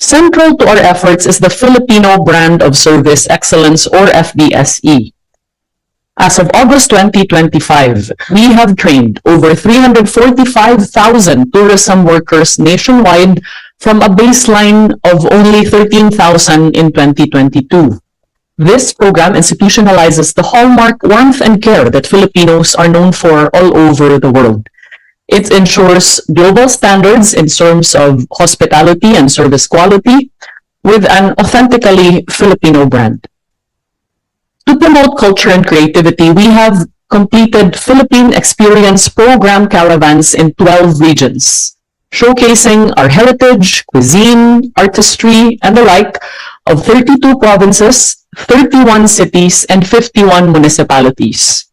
Central to our efforts is the Filipino Brand of Service Excellence or FBSE. As of August 2025, we have trained over 345,000 tourism workers nationwide from a baseline of only 13,000 in 2022. This program institutionalizes the hallmark warmth and care that Filipinos are known for all over the world. It ensures global standards in terms of hospitality and service quality with an authentically Filipino brand. To promote culture and creativity, we have completed Philippine Experience Program caravans in 12 regions, showcasing our heritage, cuisine, artistry, and the like of 32 provinces, 31 cities, and 51 municipalities.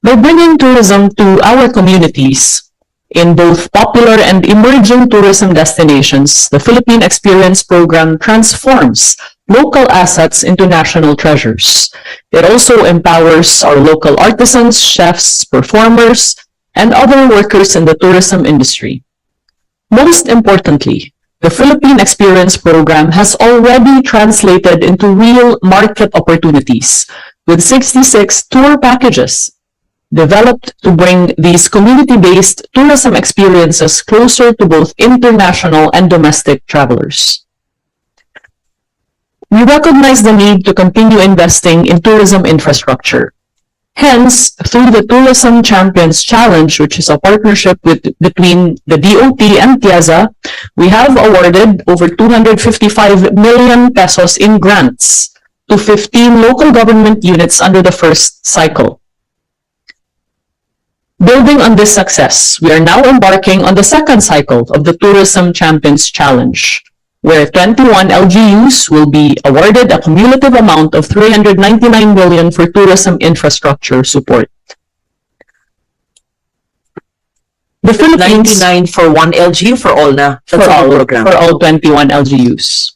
By bringing tourism to our communities, in both popular and emerging tourism destinations, the Philippine Experience Program transforms local assets into national treasures. It also empowers our local artisans, chefs, performers, and other workers in the tourism industry. Most importantly, the Philippine Experience Program has already translated into real market opportunities with 66 tour packages developed to bring these community-based tourism experiences closer to both international and domestic travelers. We recognize the need to continue investing in tourism infrastructure. Hence, through the Tourism Champions Challenge, which is a partnership between the DOT and Piazza, we have awarded over 255 million pesos in grants to 15 local government units under the first cycle. Building on this success, we are now embarking on the second cycle of the Tourism Champions Challenge, where 21 LGUs will be awarded a cumulative amount of 399 million for tourism infrastructure support. The Philippines 99 for one LGU for all na. That's all program. For all 21 LGUs.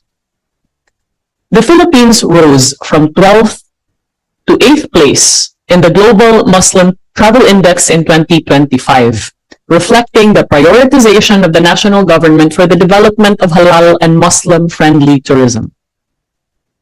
The Philippines rose from 12th to 8th place in the Global Muslim Travel Index in 2025, reflecting the prioritization of the national government for the development of halal and Muslim-friendly tourism.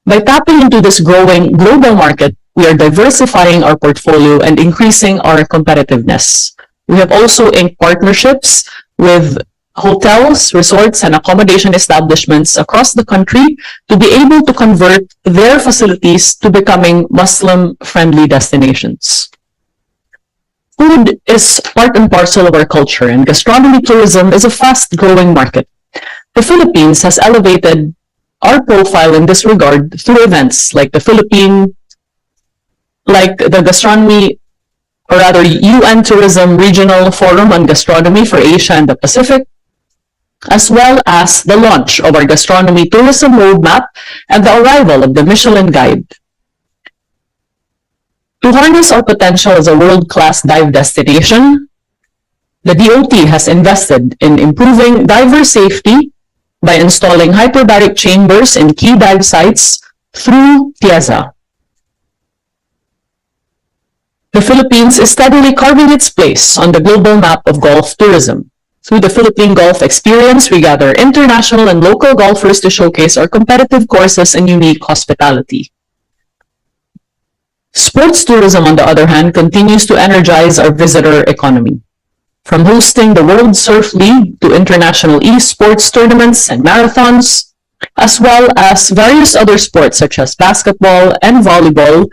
By tapping into this growing global market, we are diversifying our portfolio and increasing our competitiveness. We have also inked partnerships with hotels, resorts, and accommodation establishments across the country to be able to convert their facilities to becoming Muslim-friendly destinations. Food is part and parcel of our culture, and gastronomy tourism is a fast-growing market. The Philippines has elevated our profile in this regard through events like the Gastronomy, or rather UN Tourism Regional Forum on Gastronomy for Asia and the Pacific, as well as the launch of our Gastronomy Tourism Roadmap and the arrival of the Michelin Guide. To harness our potential as a world-class dive destination, the DOT has invested in improving diver safety by installing hyperbaric chambers in key dive sites through Piazza. The Philippines is steadily carving its place on the global map of golf tourism. Through the Philippine Golf Experience, we gather international and local golfers to showcase our competitive courses and unique hospitality. Sports tourism, on the other hand, continues to energize our visitor economy. From hosting the World Surf League to international esports tournaments and marathons, as well as various other sports such as basketball and volleyball,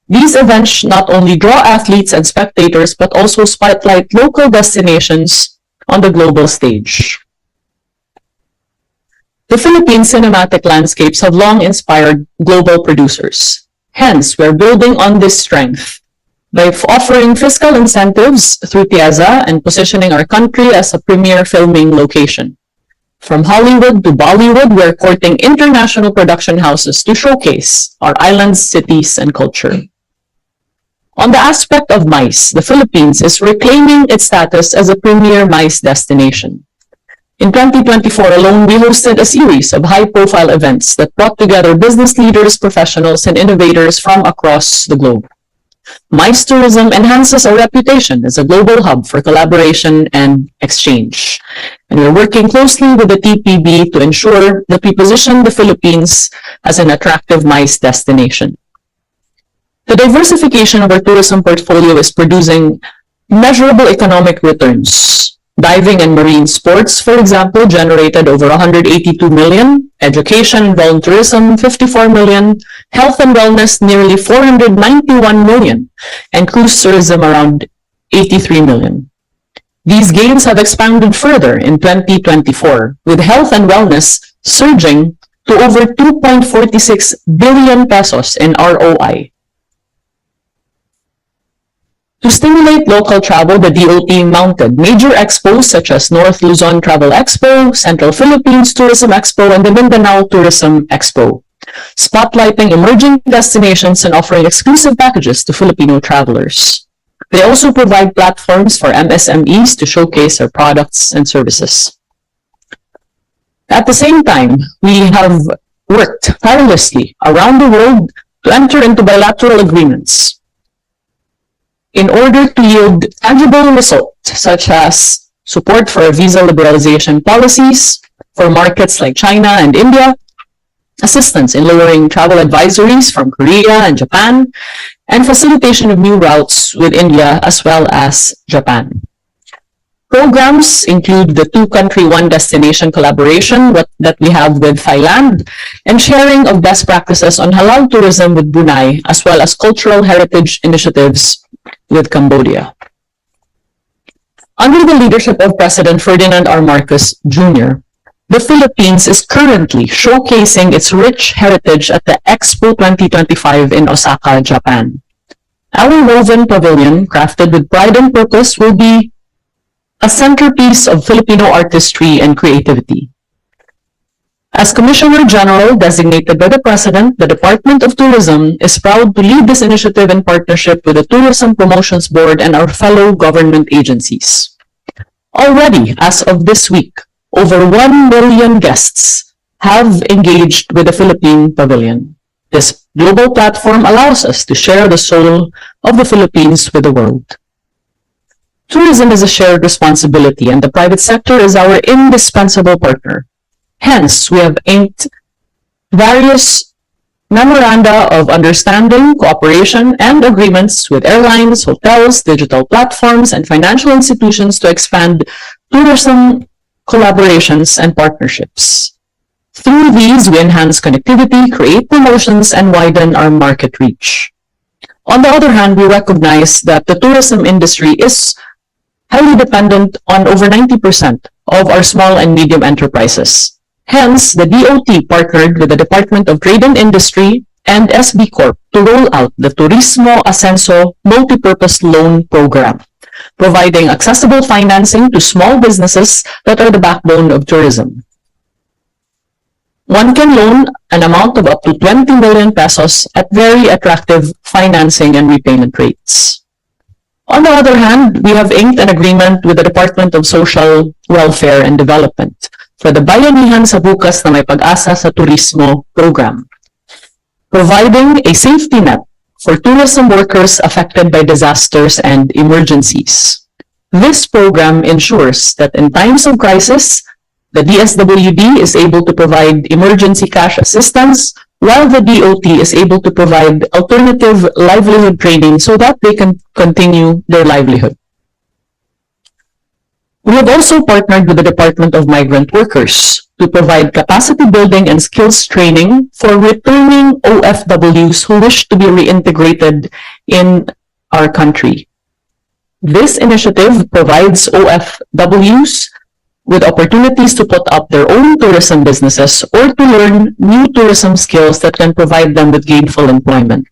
these events not only draw athletes and spectators, but also spotlight local destinations on the global stage. The Philippine cinematic landscapes have long inspired global producers. Hence, we're building on this strength by offering fiscal incentives through Piazza and positioning our country as a premier filming location. From Hollywood to Bollywood, we're courting international production houses to showcase our islands, cities, and culture. On the aspect of MICE, the Philippines is reclaiming its status as a premier MICE destination. In 2024 alone, we hosted a series of high-profile events that brought together business leaders, professionals, and innovators from across the globe. MICE Tourism enhances our reputation as a global hub for collaboration and exchange. And we're working closely with the TPB to ensure that we position the Philippines as an attractive MICE destination. The diversification of our tourism portfolio is producing measurable economic returns. Diving and marine sports, for example, generated over 182 million, education and volunteerism, 54 million, health and wellness, nearly 491 million, and cruise tourism around 83 million. These gains have expanded further in 2024, with health and wellness surging to over 2.46 billion pesos in ROI. To stimulate local travel, the DOT mounted major expos such as North Luzon Travel Expo, Central Philippines Tourism Expo, and the Mindanao Tourism Expo, spotlighting emerging destinations and offering exclusive packages to Filipino travelers. They also provide platforms for MSMEs to showcase their products and services. At the same time, we have worked tirelessly around the world to enter into bilateral agreements in order to yield tangible results, such as support for visa liberalization policies for markets like China and India, assistance in lowering travel advisories from Korea and Japan, and facilitation of new routes with India as well as Japan. Programs include the two-country, one-destination collaboration that we have with Thailand, and sharing of best practices on halal tourism with Brunei, as well as cultural heritage initiatives with Cambodia. Under the leadership of President Ferdinand R. Marcos Jr., the Philippines is currently showcasing its rich heritage at the Expo 2025 in Osaka, Japan. Our woven pavilion, crafted with pride and purpose, will be a centerpiece of Filipino artistry and creativity. As Commissioner General designated by the President, the Department of Tourism is proud to lead this initiative in partnership with the Tourism Promotions Board and our fellow government agencies. Already, as of this week, over 1 million guests have engaged with the Philippine Pavilion. This global platform allows us to share the soul of the Philippines with the world. Tourism is a shared responsibility, and the private sector is our indispensable partner. Hence, we have inked various memoranda of understanding, cooperation, and agreements with airlines, hotels, digital platforms, and financial institutions to expand tourism collaborations and partnerships. Through these, we enhance connectivity, create promotions, and widen our market reach. On the other hand, we recognize that the tourism industry is highly dependent on over 90% of our small and medium enterprises. Hence, the DOT partnered with the Department of Trade and Industry and SB Corp to roll out the Turismo Ascenso Multipurpose Loan Program, providing accessible financing to small businesses that are the backbone of tourism. One can loan an amount of up to 20 million pesos at very attractive financing and repayment rates. On the other hand, we have inked an agreement with the Department of Social Welfare and Development for the Bayanihan sa Bukas na May Pag-asa sa Turismo program, providing a safety net for tourism workers affected by disasters and emergencies. This program ensures that in times of crisis, the DSWD is able to provide emergency cash assistance, while the DOT is able to provide alternative livelihood training so that they can continue their livelihood. We have also partnered with the Department of Migrant Workers to provide capacity building and skills training for returning OFWs who wish to be reintegrated in our country. This initiative provides OFWs with opportunities to put up their own tourism businesses or to learn new tourism skills that can provide them with gainful employment.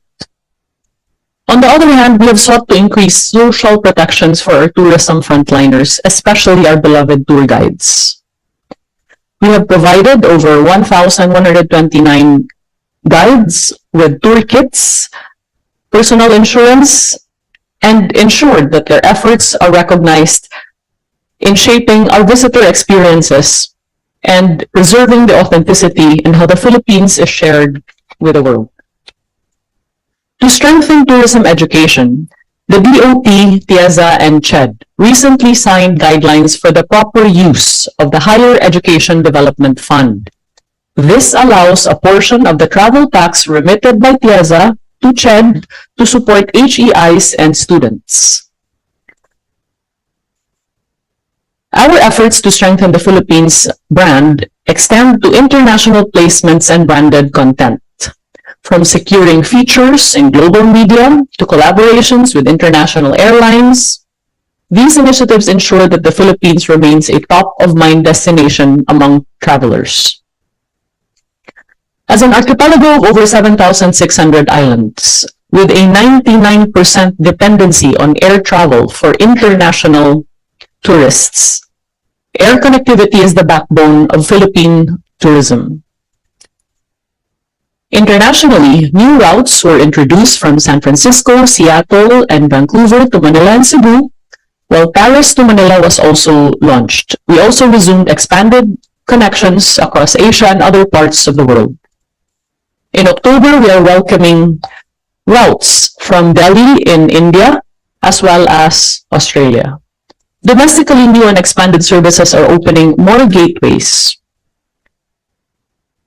On the other hand, we have sought to increase social protections for our tourism frontliners, especially our beloved tour guides. We have provided over 1,129 guides with tour kits, personal insurance, and ensured that their efforts are recognized in shaping our visitor experiences and preserving the authenticity and how the Philippines is shared with the world. To strengthen tourism education, the DOT, TIEZA, and CHED recently signed guidelines for the proper use of the Higher Education Development Fund. This allows a portion of the travel tax remitted by TIEZA to CHED to support HEIs and students. Our efforts to strengthen the Philippines brand extend to international placements and branded content. From securing features in global media to collaborations with international airlines, these initiatives ensure that the Philippines remains a top-of-mind destination among travelers. As an archipelago of over 7,600 islands, with a 99% dependency on air travel for international tourists, air connectivity is the backbone of Philippine tourism. Internationally, new routes were introduced from San Francisco, Seattle, and Vancouver to Manila and Cebu, while Paris to Manila was also launched. We also resumed expanded connections across Asia and other parts of the world. In October, we are welcoming routes from Delhi in India as well as Australia. Domestically, new and expanded services are opening more gateways.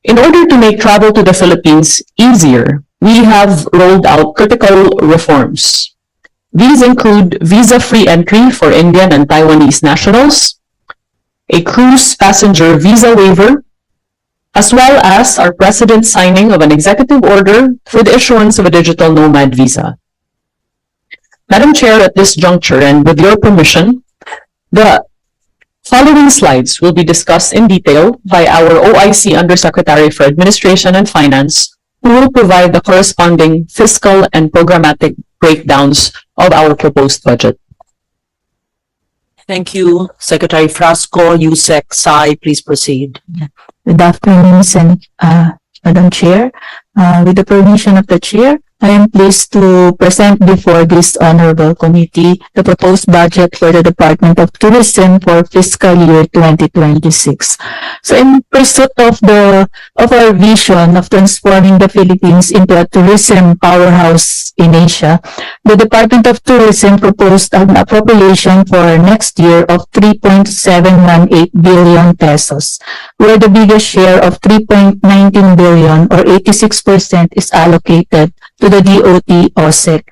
In order to make travel to the Philippines easier, we have rolled out critical reforms. These include visa-free entry for Indian and Taiwanese nationals, a cruise passenger visa waiver, as well as our President's signing of an executive order for the issuance of a digital nomad visa. Madam Chair, at this juncture, and with your permission, the following slides will be discussed in detail by our OIC Undersecretary for Administration and Finance, who will provide the corresponding fiscal and programmatic breakdowns of our proposed budget. Thank you, Secretary Frasco. Yusek Sai, please proceed. Good afternoon, Madam Chair. With the permission of the Chair, I am pleased to present before this honorable committee the proposed budget for the Department of Tourism for fiscal year 2026. So in pursuit of our vision of transforming the Philippines into a tourism powerhouse in Asia, the Department of Tourism proposed an appropriation for next year of 3.718 billion pesos, where the biggest share of 3.19 billion or 86% is allocated to the DOT OSEC.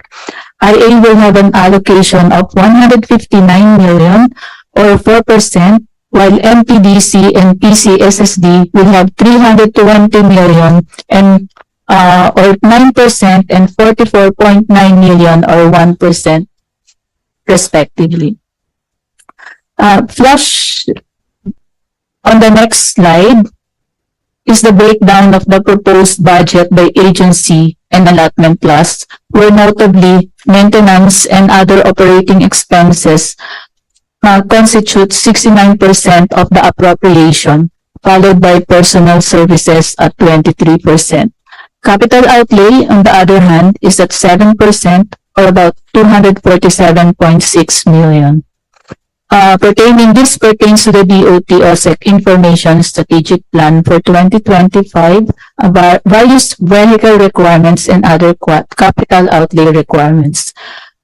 IA will have an allocation of 159 million or 4%, while MPDC and PCSSD will have 320 million and or 9% and 44.9 million or 1% respectively. Flash on the next slide is the breakdown of the proposed budget by agency and allotment class, where notably maintenance and other operating expenses constitute 69% of the appropriation, followed by personnel services at 23%. Capital outlay, on the other hand, is at 7% or about 247.6 million. This pertains to the DOT OSEC Information Strategic Plan for 2025, various vehicle requirements and other capital outlay requirements.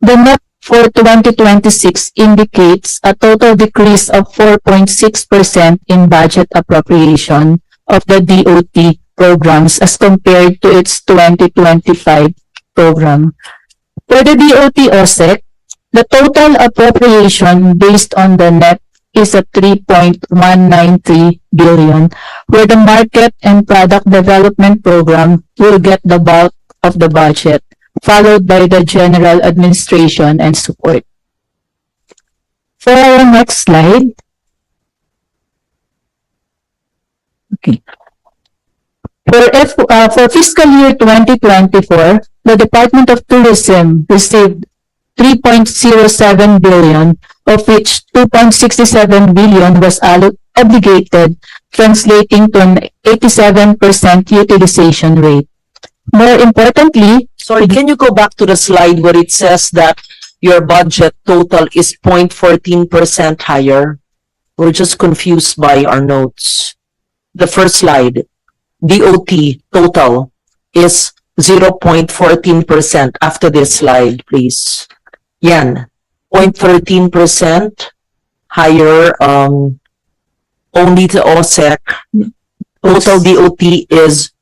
The net for 2026 indicates a total decrease of 4.6% in budget appropriation of the DOT programs as compared to its 2025 program. For the DOT OSEC, the total appropriation based on the net is at 3.193 billion, where the market and product development program will get the bulk of the budget, followed by the general administration and support. For our next slide. Okay. For fiscal year 2024, the Department of Tourism received 3.07 billion, of which 2.67 billion was obligated, translating to an 87% utilization rate. More importantly, Sorry, can you go back to the slide where it says that your budget total is 0.14% higher? We're just confused by our notes. The first slide, DOT total is 0.14% after this slide, please. Yan. 0.13% higher, only the OSEC. Total DOT is